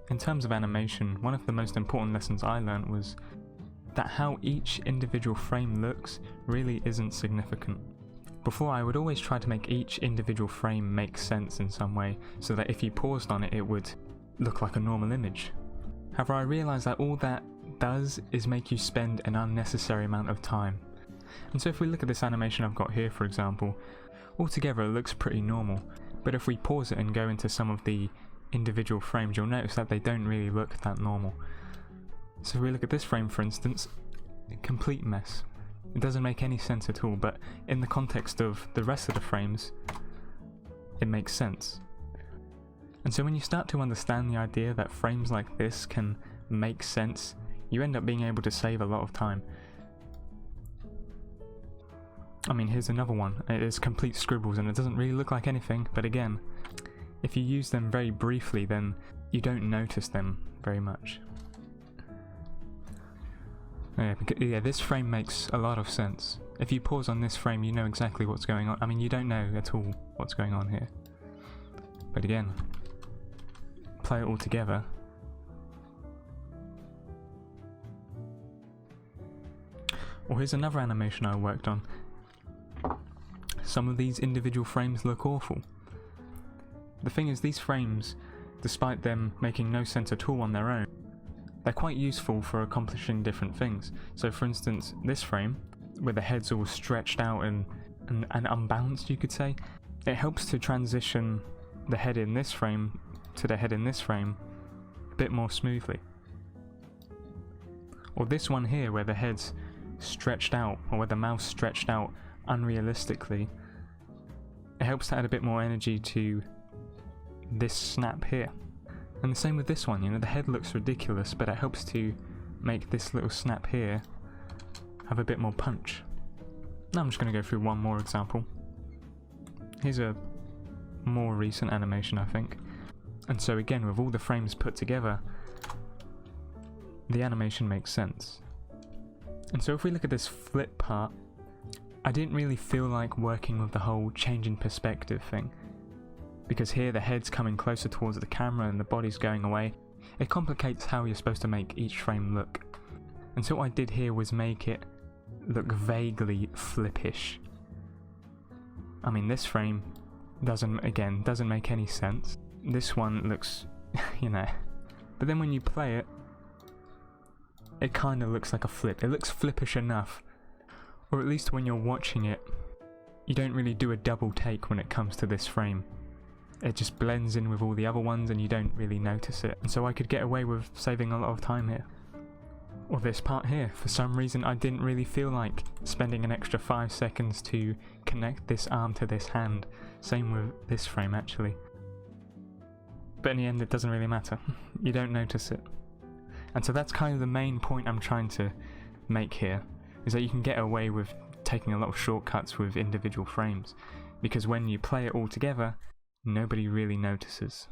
in terms of animation, one of the most important lessons I learned was that how each individual frame looks really isn't significant. Before, I would always try to make each individual frame make sense in some way, so that if you paused on it, it would look like a normal image. However, I realised that all that does is make you spend an unnecessary amount of time. And so if we look at this animation I've got here, for example, altogether it looks pretty normal, but if we pause it and go into some of the individual frames, you'll notice that they don't really look that normal. So if we look at this frame, for instance, a complete mess. It doesn't make any sense at all, but in the context of the rest of the frames, it makes sense. And so when you start to understand the idea that frames like this can make sense, you end up being able to save a lot of time. I mean, here's another one. It is complete scribbles and it doesn't really look like anything, but again, if you use them very briefly, then you don't notice them very much. Yeah, this frame makes a lot of sense. If you pause on this frame, you know exactly what's going on. I mean, you don't know at all what's going on here. But again, play it all together. Well, here's another animation I worked on. Some of these individual frames look awful. The thing is, these frames, despite them making no sense at all on their own, they're quite useful for accomplishing different things. So for instance, this frame, where the head's all stretched out and unbalanced, you could say, it helps to transition the head in this frame to the head in this frame a bit more smoothly. Or this one here, where the head's stretched out, or where the mouth's stretched out unrealistically, it helps to add a bit more energy to this snap here. And the same with this one, you know, the head looks ridiculous, but it helps to make this little snap here have a bit more punch. Now I'm just going to go through one more example. Here's a more recent animation, I think. And so again, with all the frames put together, the animation makes sense. And so if we look at this flip part, I didn't really feel like working with the whole change in perspective thing. Because here the head's coming closer towards the camera and the body's going away. It complicates how you're supposed to make each frame look. And so what I did here was make it look vaguely flippish. I mean, this frame doesn't make any sense. This one looks, you know, but then when you play it, it kind of looks like a flip. It looks flippish enough, or at least when you're watching it, you don't really do a double take when it comes to this frame. It just blends in with all the other ones and you don't really notice it. And so I could get away with saving a lot of time here. Or this part here, for some reason I didn't really feel like spending an extra 5 seconds to connect this arm to this hand. Same with this frame actually. But in the end it doesn't really matter. You don't notice it. And so that's kind of the main point I'm trying to make here, is that you can get away with taking a lot of shortcuts with individual frames. Because when you play it all together, nobody really notices.